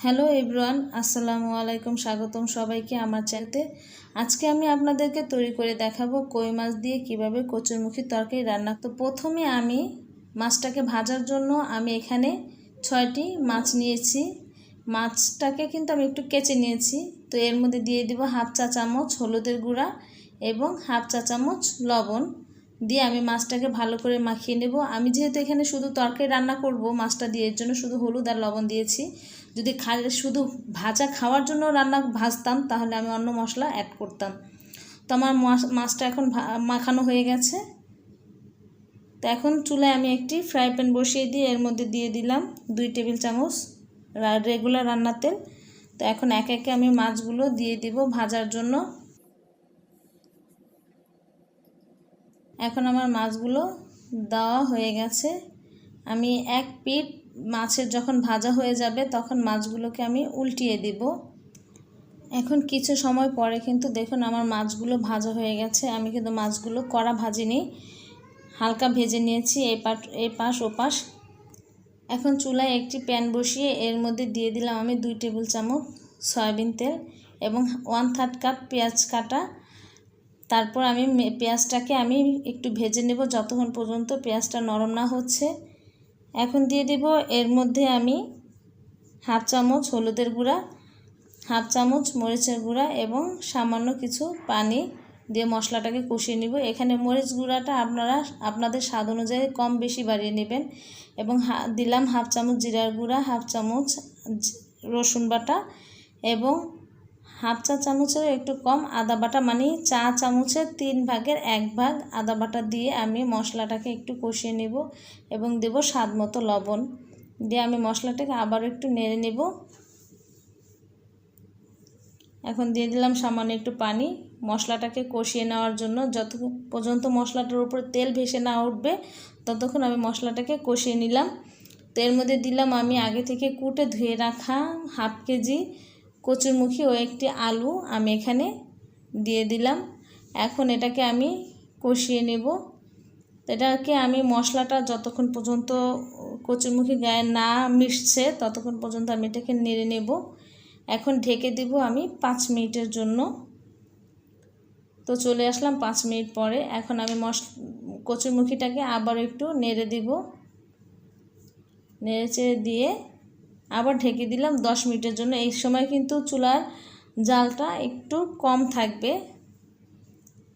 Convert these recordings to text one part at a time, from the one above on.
Hello everyone, আসসালামু আলাইকুম। স্বাগতম সবাইকে আমার চ্যানেলে। আজকে আমি আপনাদেরকে তৈরি করে দেখাবো কই মাছ দিয়ে কিভাবে কচুরমুখী তরকারি রান্না। তো প্রথমে আমি মাছটাকে ভাজার জন্য আমি এখানে 6টি মাছ নিয়েছি। মাছটাকে কিন্তু আমি একটু কেচে নিয়েছি। তো এর মধ্যে দিয়ে দিব হাফ চা চামচ হলুদের গুঁড়া এবং হাফ চা চামচ লবণ দিয়ে আমি মাছটাকে ভালো করে মাখিয়ে নেব। আমি যেহেতু এখানে শুধু তরকারি রান্না করব মাছটা দিয়ে, এর জন্য শুধু হলুদ আর লবণ দিয়েছি। যদি শুধু ভাজা খাওয়ার জন্য ভাজতাম তাহলে আমি অন্য মশলা অ্যাড করতাম। তো আমার মাছটা এখন মাখানো হয়ে গেছে। তো এখন চুলায় আমি একটি ফ্রাই প্যান বসিয়ে দিয়ে এর মধ্যে দিয়ে দিলাম 2 টেবিল চামচ রেগুলার রান্নার তেল। তো এখন একে একে আমি মাছগুলো দিয়ে দিব ভাজার জন্য। এখন আমার মাছগুলো দেওয়া হয়ে গেছে। আমি এক পিঠ মাছের যখন ভাজা হয়ে যাবে তখন মাছগুলোকে আমি উল্টিয়ে দিব। এখন কিছু সময় পরে কিন্তু দেখুন আমার মাছগুলো ভাজা হয়ে গেছে। আমি কিন্তু মাছগুলো কড়া ভাজিনি, হালকা ভেজে নিয়েছি এই পাশ ও পাশ। এখন চুলায় একটি প্যান বসিয়ে এর মধ্যে দিয়ে দিলাম আমি 2 টেবিল চামচ সয়াবিন তেল এবং 1/3 কাপ পেঁয়াজ কাটা। তারপর আমি পেঁয়াজটাকে আমি একটু ভেজে নেব যতক্ষণ পর্যন্ত পেঁয়াজটা নরম না হচ্ছে। এখন দিয়ে দেব এর মধ্যে আমি হাফ চামচ হলুদের গুঁড়া, হাফ চামচ মরিচের গুঁড়া এবং সামান্য কিছু পানি দিয়ে মশলাটাকে কষিয়ে নিব। এখানে মরিচ গুঁড়াটা আপনারা আপনাদের স্বাদ অনুযায়ী কম বেশি বাড়িয়ে নেবেন। এবং দিলাম হাফ চামচ জিরার গুঁড়া, হাফ চামচ রসুন বাটা এবং হাফ চা চামচের একটু কম আদা বাটা, মানে চা চামচের 3 ভাগের 1 ভাগ আদা বাটা দিয়ে আমি মশলাটাকে একটু কষিয়ে নেব এবং দেব স্বাদ মতো লবণ দিয়ে আমি মশলাটাকে আবার একটু নেড়ে নেব। এখন দিয়ে দিলাম সামান্য একটু পানি মশলাটাকে কষিয়ে নেওয়ার জন্য। যত পর্যন্ত মশলাটার উপরে তেল ভেসে না উঠবে ততক্ষণ আমি মশলাটাকে কষিয়ে নিলাম। তো এর মধ্যে দিলাম আমি আগে থেকে কুটে ধুয়ে রাখা হাফ কেজি কচুরমুখী ও একটি আলু আমি এখানে দিয়ে দিলাম। এখন এটাকে আমি কষিয়ে নেব। এটাকে আমি মশলাটা যতক্ষণ পর্যন্ত কচুরমুখী গায়ে না মিশছে ততক্ষণ পর্যন্ত আমি এটাকে নেড়ে নেব। এখন ঢেকে দিব আমি 5 মিনিটের জন্য। তো চলে আসলাম 5 মিনিট পরে। এখন আমি কচুরমুখীটাকে আবার একটু নেড়ে দিব। নেড়ে চেড়ে দিয়ে আবার ঢেকে দিলাম 10 মিনিটের জন্য। এই সময় কিন্তু চুলার জালটা একটু কম থাকবে,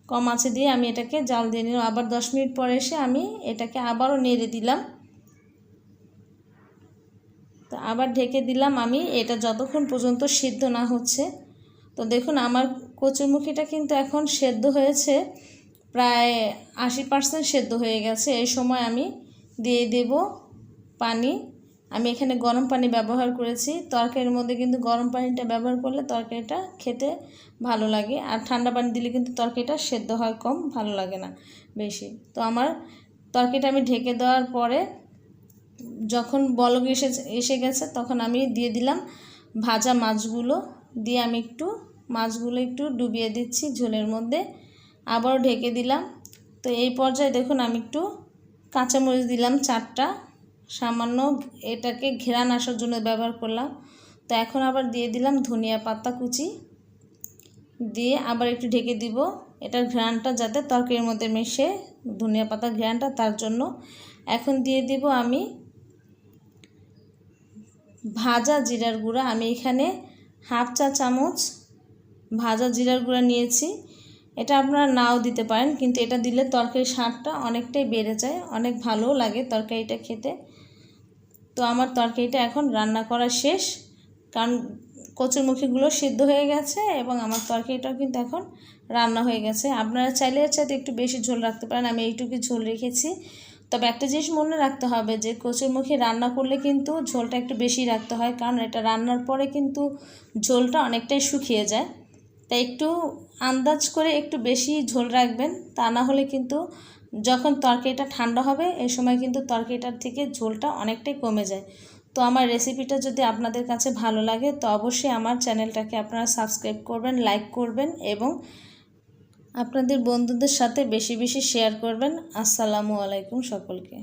কম আঁচে দিয়ে আমি এটাকে জাল দিয়ে নিলাম। আবার 10 মিনিট পরে এসে আমি এটাকে আবারও নেড়ে দিলাম। তো আবার ঢেকে দিলাম আমি এটা যতক্ষণ পর্যন্ত সিদ্ধ না হচ্ছে। তো দেখুন আমার কচুরমুখীটা কিন্তু এখন সেদ্ধ হয়েছে, প্রায় 80% সেদ্ধ হয়ে গেছে। এই সময় আমি দিয়ে দেব পানি। আমি এখানে গরম পানি ব্যবহার করেছি। তরকারির মধ্যে কিন্তু গরম পানিটা ব্যবহার করলে তরকারিটা খেতে ভালো লাগে, আর ঠান্ডা পানি দিলে কিন্তু তরকারিটা সেদ্ধ হয় কম, ভালো লাগে না বেশি। তো আমার তরকারিটা আমি ঢেকে দেওয়ার পরে যখন বলক এসে গেছে তখন আমি দিয়ে দিলাম ভাজা মাছগুলো দিয়ে আমি মাছগুলো একটু ডুবিয়ে দিচ্ছি ঝোলের মধ্যে, আবারও ঢেকে দিলাম। তো এই পর্যায়ে দেখুন আমি একটু কাঁচামরিচ দিলাম 4টা, সামান্য এটাকে ঘেরান আসার জন্য ব্যবহার করলাম। তো এখন আবার দিয়ে দিলাম ধনিয়া পাতা কুচি দিয়ে আবার একটু ঢেকে দিব, এটার ঘ্রাণটা যাতে তরকারির মধ্যে মিশে, ধনিয়া পাতার ঘ্রাণটা, তার জন্য। এখন দিয়ে দিব আমি ভাজা জিরার গুঁড়া। আমি এখানে হাফ চা চামচ ভাজা জিরার গুঁড়া নিয়েছি। এটা আপনারা নাও দিতে পারেন, কিন্তু এটা দিলে তরকারির স্বাদটা অনেকটাই বেড়ে যায়, অনেক ভালোও লাগে তরকারিটা খেতে। তো আমার তরকারিটা এখন রান্না করা শেষ, কারণ কচুরমুখীগুলো সিদ্ধ হয়ে গেছে এবং আমার তরকারিটাও কিন্তু এখন রান্না হয়ে গেছে। আপনারা চাইলে এর সাথে একটু বেশি ঝোল রাখতে পারেন, আমি এইটুকু ঝোল রেখেছি। তবে একটা জিনিস মনে রাখতে হবে যে কচুরমুখী রান্না করলে কিন্তু ঝোলটা একটু বেশি রাখতে হয়, কারণ এটা রান্নার পরে কিন্তু ঝোলটা অনেকটাই শুকিয়ে যায়। তাই একটু আন্দাজ করে একটু বেশি ঝোল রাখবেন, তা না হলে কিন্তু যখন তরকারিটা ঠান্ডা হবে এই সময় কিন্তু তরকারিটার থেকে ঝোলটা অনেকটাই কমে যায়। তো আমার রেসিপিটা যদি আপনাদের কাছে ভালো লাগে তো অবশ্যই আমার চ্যানেলটাকে আপনারা সাবস্ক্রাইব করবেন, লাইক করবেন এবং আপনাদের বন্ধুদের সাথে বেশি বেশি শেয়ার করবেন। আসসালামু আলাইকুম সকলকে।